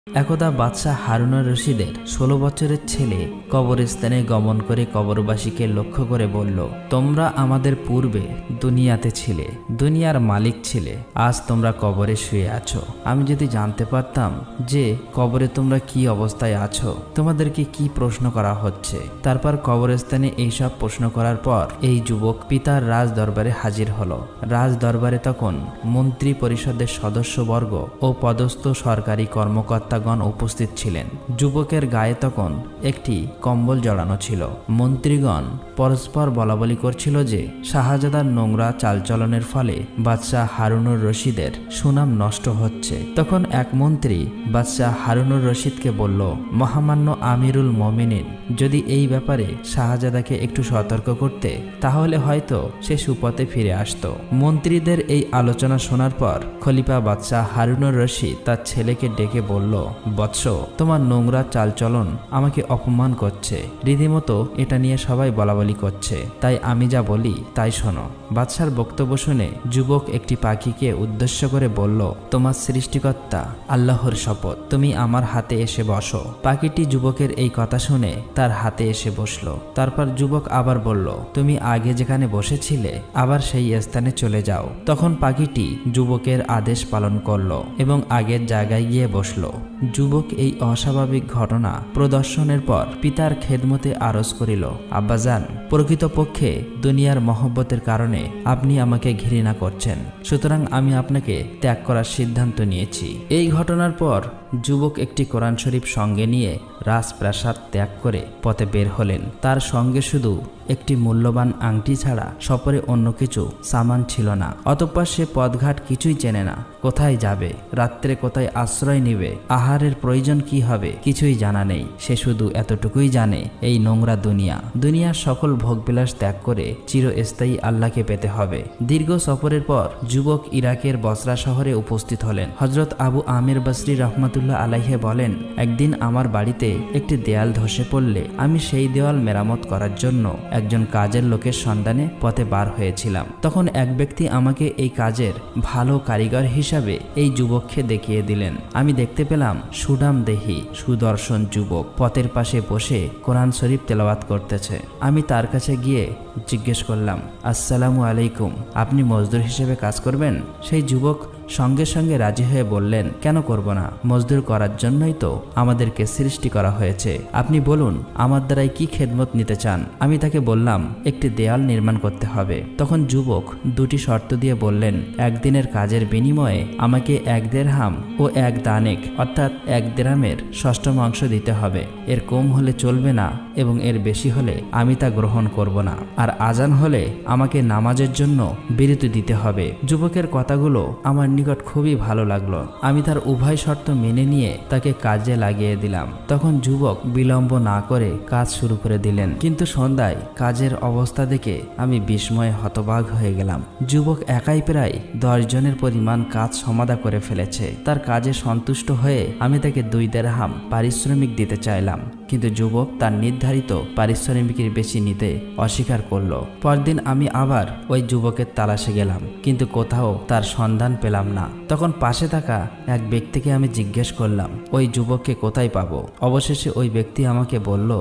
একদা বাদশাহ হারুনুর রশিদের ১৬ বছরের ছেলে কবরস্থানে গমন করে কবরবাসীকে লক্ষ্য করে বলল, তোমরা আমাদের পূর্বে দুনিয়াতে ছিলে, দুনিয়ার মালিক ছিলে, আজ তোমরা কবরে শুয়ে আছো। আমি যদি জানতে পারতাম যে কবরে তোমরা কি অবস্থায় আছো, তোমাদেরকে কি প্রশ্ন করা হচ্ছে। তারপর কবরস্থানে এইসব প্রশ্ন করার পর এই যুবক পিতার রাজ দরবারে হাজির হলো। রাজ দরবারে তখন মন্ত্রী পরিষদের সদস্যবর্গ ও পদস্থ সরকারি কর্মকর্তাগণ উপস্থিত ছিলেন। যুবকের গায়ে তখন একটি কম্বল জড়ানো ছিল। মন্ত্রীগণ পরস্পর বলাবলি করছিল যে শাহজাদার নোংরা চালচলনের ফলে বাদশাহ হারুনুর রশিদের সুনাম নষ্ট হচ্ছে। তখন এক মন্ত্রী বাদশাহ হারুনুর রশিদকে বলল, মহামান্য আমিরুল মোমিনিন যদি এই ব্যাপারে শাহজাদাকে একটু সতর্ক করতে, তাহলে হয়তো সে সুপথে ফিরে আসতো। মন্ত্রীদের এই আলোচনা শোনার পর খলিফা বাদশাহ হারুনুর রশিদ তার ছেলেকে ডেকে বলল, বৎস, তোমার নোংরা চালচলন আমাকে অপমান করছে। রীতিমতো এটা নিয়ে সবাই বলাবলি করছে, তাই আমি যা বলি তাই শোনো। বাদশার বক্তব্য শুনে যুবক একটি পাখিকে উদ্দেশ্য করে বলল, তোমার সৃষ্টিকর্তা আল্লাহর শপথ, তুমি আমার হাতে এসে বসো। পাখিটি যুবকের এই কথা শুনে তার হাতে এসে বসলো। তারপর যুবক আবার বলল, তুমি আগে যেখানে বসেছিলে আবার সেই স্থানে চলে যাও। তখন পাখিটি যুবকের আদেশ পালন করলো এবং আগের জায়গায় গিয়ে বসলো। যুবক এই অস্বাভাবিক ঘটনা প্রদর্শনের পর পিতার খেদমতে আরজ করিল, আব্বাজান, প্রকৃতপক্ষে দুনিয়ার মহব্বতের কারণে আপনি আমাকে ঘৃণা করছেন, সুতরাং আমি আপনাকে ত্যাগ করার সিদ্ধান্ত নিয়েছি। এই ঘটনার পর যুবক একটি কোরআন শরীফ সঙ্গে নিয়ে রাজপ্রাসাদ ত্যাগ করে পথে বের হলেন। তার সঙ্গে শুধু একটি মূল্যবান আংটি ছাড়া সপরে অন্য কিছু সামান ছিল না। অতঃপর সে পথঘাট কিছুই চেনে না, কোথায় যাবে, রাত্রে কোথায় আশ্রয় নিবে, আহারের প্রয়োজন কি হবে কিছুই জানা নেই। সে শুধু এতটুকুই জানে, এই নোংরা দুনিয়ার সকল ভোগবিলাস ত্যাগ করে চিরস্থায়ী আল্লাহকে পেতে হবে। দীর্ঘ সফরের পর যুবক ইরাকের বসরা শহরে উপস্থিত হলেন। হযরত আবু আমির বসরি রহমাতুল্লাহ আলাইহি বলেন, একদিন আমার বাড়িতে একটি দেয়াল ধসে পড়লে আমি সেই দেওয়াল মেরামত করার জন্য একজন কাজের লোকের সন্ধানে পথে বার হয়েছিলাম। তখন এক ব্যক্তি আমাকে এই কাজের ভালো কারিগর হিসাবে এই যুবককে দেখিয়ে দিলেন। আমি দেখতে পেলাম সুডাম দেহি সুদর্শন যুবক পথের পাশে বসে কোরআন শরীফ তেলাওয়াত করতেছে। আমি তার কাছে গিয়ে জিজ্ঞেস করলাম, আসসালামু আলাইকুম, আপনি মজদুর হিসেবে কাজ করবেন? সেই যুবক সঙ্গে সঙ্গে রাজি হয়ে বললেন, কেন করব না, মজদুর করার জন্যই তো আমাদেরকে সৃষ্টি করা হয়েছে। আপনি বলুন আমার দ্বারাই কি খেদমত নিতে চান। আমি তাকে বললাম, একটি দেয়াল নির্মাণ করতে হবে। তখন যুবক দুটি শর্ত দিয়ে বললেন, একদিনের কাজের বিনিময়ে আমাকে 1 দিরহাম ও 1 দানেক অর্থাৎ 1 দিরহামের ষষ্ঠমাংশ দিতে হবে। এর কম হলে চলবে না এবং এর বেশি হলে আমি তা গ্রহণ করব না। আর আজান হলে আমাকে নামাজের জন্য বিরতি দিতে হবে। যুবকের কথাগুলো আমার নিকট খুবই ভালো লাগলো। আমি তার উভয় শর্ত মেনে নিয়ে তাকে কাজে লাগিয়ে দিলাম। তখন যুবক বিলম্ব না করে কাজ শুরু করে দিলেন। কিন্তু সন্ধ্যায় কাজের অবস্থা দেখে আমি বিস্ময়ে হতবাক হয়ে গেলাম। যুবক একাই প্রায় 10 জনের পরিমাণ কাজ সমাধা করে ফেলেছে। তার কাজে সন্তুষ্ট হয়ে আমি তাকে 2 দিরহাম পারিশ্রমিক দিতে চাইলাম, কিন্তু যুবক তার নির্ধারিত পারিশ্রমিকের বেশি নিতে অস্বীকার করলো। পরদিন আমি আবার ওই যুবকের তালাশে গেলাম, কিন্তু কোথাও তার সন্ধান পেলাম না। তখন পাশে থাকা এক ব্যক্তিকে আমি জিজ্ঞেস করলাম, ওই যুবককে কোথায় পাবো? অবশেষে ওই ব্যক্তি আমাকে বলল,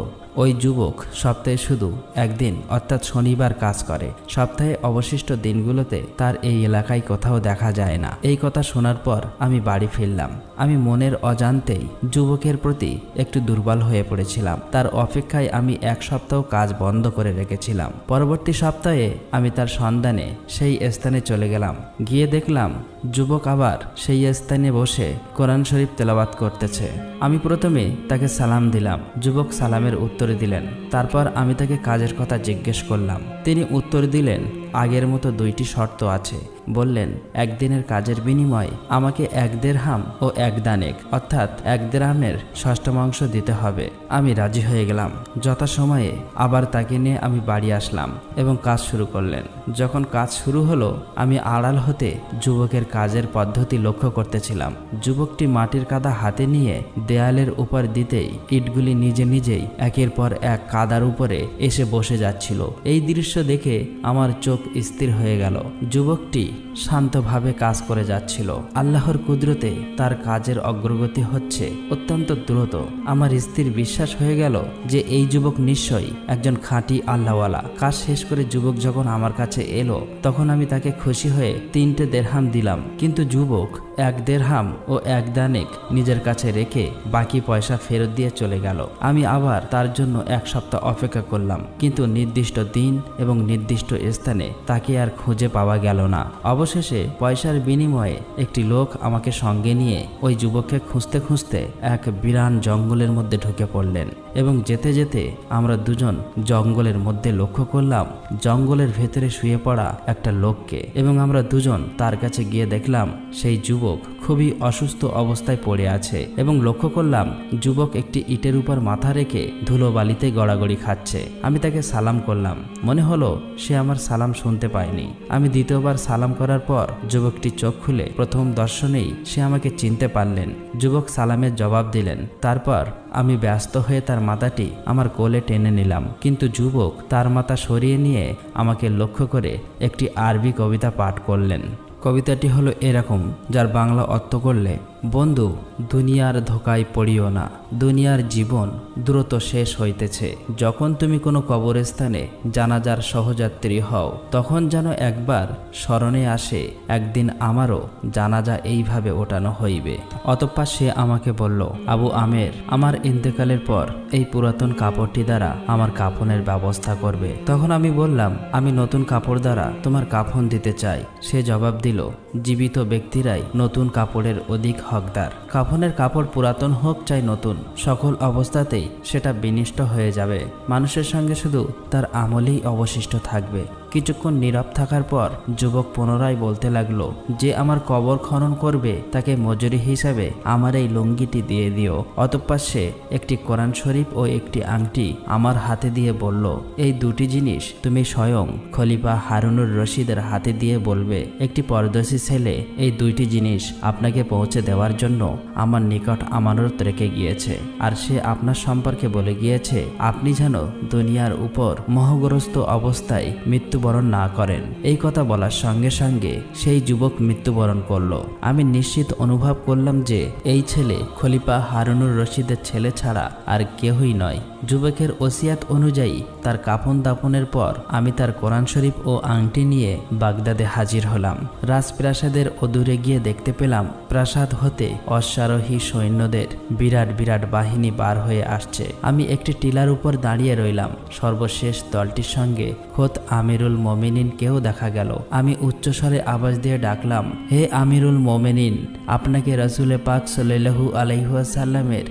ওই যুবক সপ্তাহে শুধু একদিন অর্থাৎ শনিবার কাজ করে। সপ্তাহে অবশিষ্ট দিনগুলোতে তার এই এলাকায় কোথাও দেখা যায় না। এই কথা শোনার পর আমি বাড়ি ফিরলাম। আমি মনের অজান্তেই যুবকের প্রতি একটু দুর্বল হয়ে পড়েছিলাম। তার অপেক্ষায় আমি 1 সপ্তাহ কাজ বন্ধ করে রেখেছিলাম। পরবর্তী সপ্তাহে আমি তার সন্ধানে সেই স্থানে চলে গেলাম। গিয়ে দেখলাম যুবক আবার সেই স্থানে বসে কোরআন শরীফ তেলাওয়াত করতেছে। আমি প্রথমে তাকে সালাম দিলাম। যুবক সালামের উত্তর দিলেন। তারপর আমি তাকে কাজের কথা জিজ্ঞেস করলাম। তিনি উত্তর দিলেন, আগের মতো 2টি শর্ত আছে। বললেন, 1 দিনের কাজের বিনিময়ে আমাকে 1 দিরহাম ও 1 দানেক অর্থাৎ 1 দিরহামের ষষ্ঠমাংশ দিতে হবে। আমি রাজি হয়ে গেলাম। যথাসময়ে আবার তাকে নিয়ে আমি বাড়ি আসলাম এবং কাজ শুরু করলেন। যখন কাজ শুরু হলো, আমি আড়াল হতে যুবকের কাজের পদ্ধতি লক্ষ্য করতেছিলাম। যুবকটি মাটির কাদা হাতে নিয়ে দেয়ালের উপর দিতেই ইটগুলি নিজে নিজেই একের পর এক কাদার উপরে এসে বসে যাচ্ছিল। এই দৃশ্য দেখে আমার চোখ স্থির হয়ে গেল। যুবকটি শান্তভাবে কাজ করে যাচ্ছিল। আল্লাহর কুদরতে তার কাজের অগ্রগতি হচ্ছে অত্যন্ত দ্রুত। আমার স্থির বিশ্বাস হয়ে গেল যে এই যুবক নিশ্চয়ই একজন খাঁটি আল্লাহওয়ালা। কাজ শেষ করে যুবক যখন আমার কাছে এলো তখন আমি তাকে খুশি হয়ে 3টে দেরহাম দিলাম, কিন্তু যুবক 1 দেরহাম ও 1 দানেক নিজের কাছে রেখে বাকি পয়সা ফেরত দিয়ে চলে গেল। আমি আবার তার জন্য 1 সপ্তাহ অপেক্ষা করলাম, কিন্তু নির্দিষ্ট দিন এবং নির্দিষ্ট স্থানে তাকে আর খুঁজে পাওয়া গেল না। অবশেষে পয়সার বিনিময়ে একটি লোক আমাকে সঙ্গে নিয়ে ওই যুবককে খুঁজতে খুঁজতে এক বিরান জঙ্গলের মধ্যে ঢুকে পড়লেন এবং যেতে যেতে আমরা দুজন জঙ্গলের মধ্যে লক্ষ্য করলাম জঙ্গলের ভেতরে শুয়ে পড়া একটা লোককে, এবং আমরা দুজন তার কাছে গিয়ে দেখলাম সেই যুবক খুবই অসুস্থ অবস্থায় পড়ে আছে এবং লক্ষ্য করলাম যুবক একটি ইটের উপর মাথা রেখে ধুলোবালিতে গড়াগড়ি খাচ্ছে। আমি তাকে সালাম করলাম, মনে হলো সে আমার সালাম শুনতে পায়নি। আমি দ্বিতীয়বার সালাম করার পর যুবকটি চোখ খুলে প্রথম দর্শনেই সে আমাকে চিনতে পারলেন। যুবক সালামের জবাব দিলেন। তারপর আমি ব্যস্ত হয়ে তার মাথাটি আমার কোলে টেনে নিলাম, কিন্তু যুবক তার মাথা সরিয়ে নিয়ে আমাকে লক্ষ্য করে একটি আরবি কবিতা পাঠ করলেন। কবিতাটি হলো এরকম, যার বাংলা অর্থ করলে, বন্ধু দুনিয়ার ধোকায় পড়িও না, দুনিয়ার জীবন দ্রুত শেষ হইতেছে। যখন তুমি কোনো কবরস্থানে জানাজার সহযাত্রী হও তখন যেন একবার স্মরণে আসে একদিন আমারও জানাজা এইভাবে ওঠানো হইবে। অতঃপর সে আমাকে বলল, আবু আমের, আমার ইন্তেকালের পর এই পুরাতন কাপড়টি দ্বারা আমার কাফনের ব্যবস্থা করবে। তখন আমি বললাম, আমি নতুন কাপড় দ্বারা তোমার কাফন দিতে চাই। সে জবাব দিল, জীবিত ব্যক্তিরাই নতুন কাপড়ের অধিক হকদার। কাফনের কাপড় পুরাতন হোক চাই নতুন, সকল অবস্থাতেই সেটা বিনষ্ট হয়ে যাবে। মানুষের সঙ্গে শুধু তার আমলেই অবশিষ্ট থাকবে। কিছুক্ষণ নীরব থাকার পর যুবক পুনরায় বলতে লাগলো, যে আমার কবর খনন করবে তাকে মজুরি হিসাবে আমার এই লুঙ্গিটি দিয়ে দিও। অতঃপর সে একটি কোরআন শরীফ ও একটি আংটি আমার হাতে দিয়ে বলল, এই দুটি জিনিস তুমি স্বয়ং খলিফা হারুনুর রশিদের হাতে দিয়ে বলবে, একটি পরদেশী ছেলে এই দুইটি জিনিস আপনাকে পৌঁছে দেওয়ার জন্য আমার নিকট আমানত রেখে গিয়েছে, আর সে আপনার সম্পর্কে বলে গিয়েছে আপনি যেন দুনিয়ার উপর মোহগ্রস্ত অবস্থায় মৃত্যুবরণ না করেন। এই কথা বলার সঙ্গে সঙ্গে সেই যুবক মৃত্যুবরণ করলো। আমি নিশ্চিত অনুভব করলাম যে এই ছেলে খলিফা হারুনুর রশিদের ছেলে ছাড়া আর কেহই নয়। যুবকের ওসিয়াত অনুযায়ী তার কাফন দাফনের পর আমি তার কোরআন শরীফ ও আংটি নিয়ে বাগদাদে হাজির হলাম। রাজপ্রাসাদের অদূরে গিয়ে দেখতে পেলাম প্রাসাদ হতে অশ্বারোহী সৈন্যদের বিরাট বিরাট বাহিনী বার হয়ে আসছে। আমি একটি টিলার উপর দাঁড়িয়ে রইলাম। সর্বশেষ দলটির সঙ্গে খোদ আমিরুল মোমিনিন কেউ দেখা গেল। আমি উচ্চস্বরে আওয়াজ দিয়ে ডাকলাম, হে আমিরুল মোমিনিন, আপনাকে রাসূলে পাক সাল্লাল্লাহু আলাইহি ওয়াসাল্লামের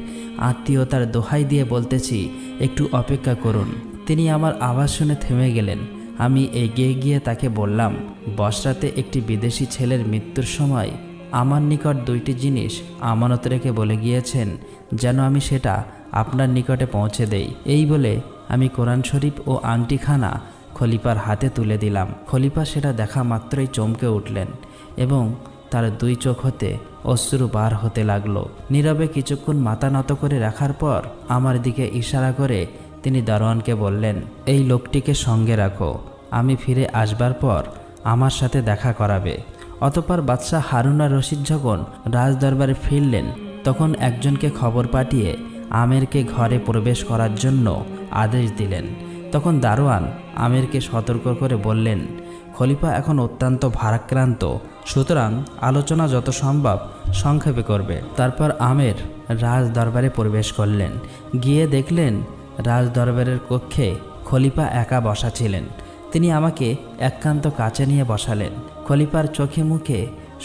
আত্মীয়তার দোহাই দিয়ে বলতেছি, একটু অপেক্ষা করুন। তিনি আমার আওয়াজ শুনে থেমে গেলেন। আমি এগিয়ে গিয়ে তাকে বললাম, বসরাতে একটি বিদেশি ছেলের মৃত্যুর সময় আমার নিকট দুইটি জিনিস আমানত রেখে বলে গিয়েছেন যেন আমি সেটা আপনার নিকটে পৌঁছে দেই। এই বলে আমি কোরআন শরীফ ও আংটিখানা খলিফার হাতে তুলে দিলাম। খলিফা সেটা দেখা মাত্রই চমকে উঠলেন এবং তার 2 চোখ হতে অশ্রু বার হতে লাগলো। নীরবে কিছুক্ষণ মাথা নত করে রাখার পর আমার দিকে ইশারা করে তিনি দারোয়ানকে বললেন, এই লোকটিকে সঙ্গে রাখো, আমি ফিরে আসবার পর আমার সাথে দেখা করাবে। অতঃপর বাদশাহ হারুন আর রশিদ যখন রাজদরবারে ফিরলেন তখন একজনকে খবর পাঠিয়ে আমেরকে ঘরে প্রবেশ করার জন্য আদেশ দিলেন। তখন দারোয়ান আমেরকে সতর্ক করে বললেন, খলিফা এখন অত্যন্ত ভারাক্রান্ত, সুতরাং আলোচনা যত সম্ভব সংক্ষেপে করবে। তারপর আমের রাজ দরবারে প্রবেশ করলেন। গিয়ে দেখলেন রাজদরবারের কক্ষে খলিফা একা বসা ছিলেন। তিনি আমাকে একান্ত কাছে নিয়ে বসালেন। খলিফার চোখে মুখে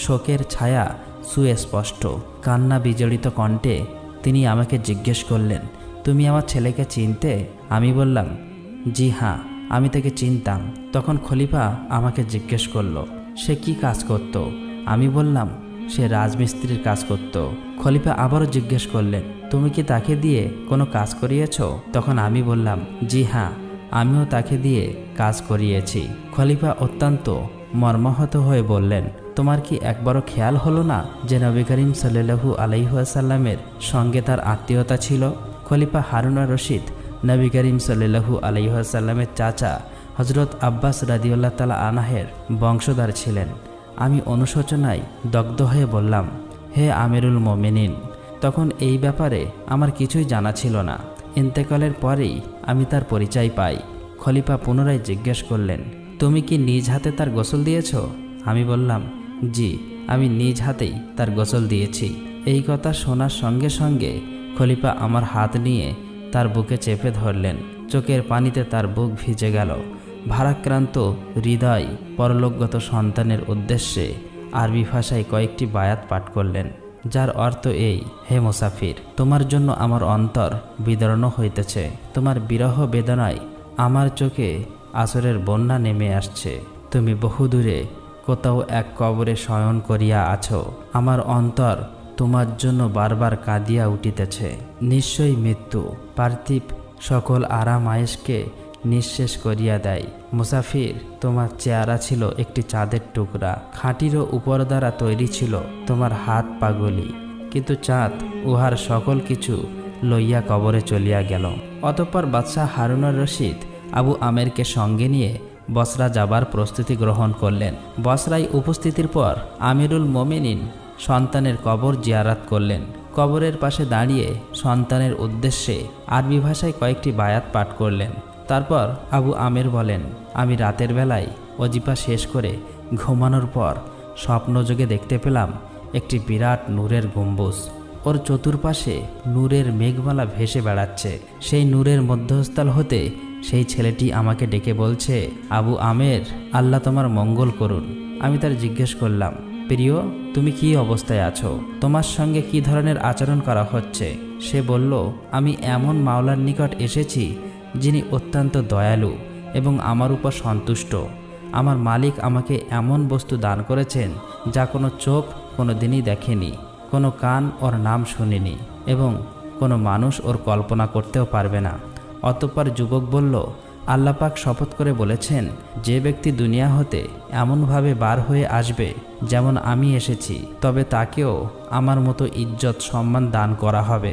শোকের ছায়া সুস্পষ্ট। কান্না বিজড়িত কণ্ঠে তিনি আমাকে জিজ্ঞেস করলেন, তুমি আমার ছেলেকে চিনতে? আমি বললাম, জি হ্যাঁ, আমি তাকে চিনতাম। তখন খলিফা আমাকে জিজ্ঞেস করলো, সে কি কাজ করত? আমি বললাম, সে রাজমিস্ত্রির কাজ করত। খলিফা আবারও জিজ্ঞেস করলেন, তুমি কি তাকে দিয়ে কোনো কাজ করিয়েছ? তখন আমি বললাম, জি হ্যাঁ, আমিও তাকে দিয়ে কাজ করিয়েছি। খলিফা অত্যন্ত মর্মাহত হয়ে বললেন, তোমার কি একবারও খেয়াল হলো না যে নবী করিম সাল্লাল্লাহু আলাইহি ওয়াসাল্লামের সঙ্গে তার আত্মীয়তা ছিল? খলিফা হারুন আর রশিদ নবী করিম সাল্লাল্লাহু আলাইহি ওয়াসাল্লামের চাচা হজরত আব্বাস রাদিয়াল্লাহু তাআলা আনহের বংশধর ছিলেন। আমি অনুশোচনায় দগ্ধ হয়ে বললাম, হে আমিরুল মোমিনিন, তখন এই ব্যাপারে আমার কিছুই জানা ছিল না। ইন্তেকালের পরেই আমি তার পরিচয় পাই। খলিফা পুনরায় জিজ্ঞেস করলেন, তুমি কি নিজ হাতে তার গোসল দিয়েছ? আমি বললাম, জি, আমি নিজ হাতেই তার গোসল দিয়েছি। এই কথা শোনার সঙ্গে সঙ্গে খলিফা আমার হাত নিয়ে তার বুকে চেপে ধরলেন। চোখের পানিতে তার বুক ভিজে গেল। ভারাক্রান্ত হৃদয় পরলোকগত সন্তানের উদ্দেশ্যে আরবি ভাষায় কয়েকটি বায়াত পাঠ করলেন, যার অর্থ এই, হে মুসাফির, তোমার জন্য আমার অন্তর বিদীর্ণ হইতেছে। তোমার বিরহ বেদনায় আমার চোখে আসরের বন্যা নেমে আসছে। তুমি বহুদূরে কোথাও এক কবরে শয়ন করিয়া আছো। আমার অন্তর তোমার জন্য বারবার কাঁদিয়া উঠিতেছে। নিশ্চয়ই মৃত্যু পার্থিব সকল আরাম আয়েশকে নিঃশেষ করিয়া দেয়। মুসাফির, তোমার চেহারা ছিল একটি চাঁদের টুকরা, খাঁটিরও উপর দ্বারা তৈরি ছিল তোমার হাত পাগলি, কিন্তু চাঁদ উহার সকল কিছু লইয়া কবরে চলিয়া গেল। অতঃপর বাদশাহ হারুনুর রশিদ আবু আমেরকে সঙ্গে নিয়ে বসরা যাবার প্রস্তুতি গ্রহণ করলেন। বসরায় উপস্থিতির পর আমিরুল মোমিনিন সন্তানের কবর জিয়ারাত করলেন। কবরের পাশে দাঁড়িয়ে সন্তানের উদ্দেশ্যে আরবি ভাষায় কয়েকটি বায়াত পাঠ করলেন। তারপর আবু আমের বলেন, আমি রাতের বেলায় ওজিফা শেষ করে ঘুমানোর পর স্বপ্নযোগে দেখতে পেলাম একটি বিরাট নূরের গম্বুজ। ওর চতুর্পাশে নূরের মেঘমালা ভেসে বেড়াচ্ছে। সেই নূরের মধ্যস্থল হতে সেই ছেলেটি আমাকে ডেকে বলছে, আবু আমের, আল্লাহ তোমার মঙ্গল করুন। আমি তার জিজ্ঞেস করলাম, প্রিয়, তুমি কি অবস্থায় আছো? তোমার সঙ্গে কি ধরনের আচরণ করা হচ্ছে? সে বলল, আমি এমন মাওলার নিকট এসেছি যিনি অত্যন্ত দয়ালু এবং আমার উপর সন্তুষ্ট। আমার মালিক আমাকে এমন বস্তু দান করেছেন যা কোনো চোখ কোনো দিনই দেখেনি, কোনো কান ওর নাম শুনেনি এবং কোনো মানুষ ওর কল্পনা করতেও পারবে না। অতঃপর যুবক বলল, আল্লাহ পাক শপথ করে বলেছেন, যে ব্যক্তি দুনিয়া হতে এমনভাবে বার হয়ে আসবে যেমন আমি এসেছি, তবে তাকেও আমার মতো ইজ্জত সম্মান দান করা হবে।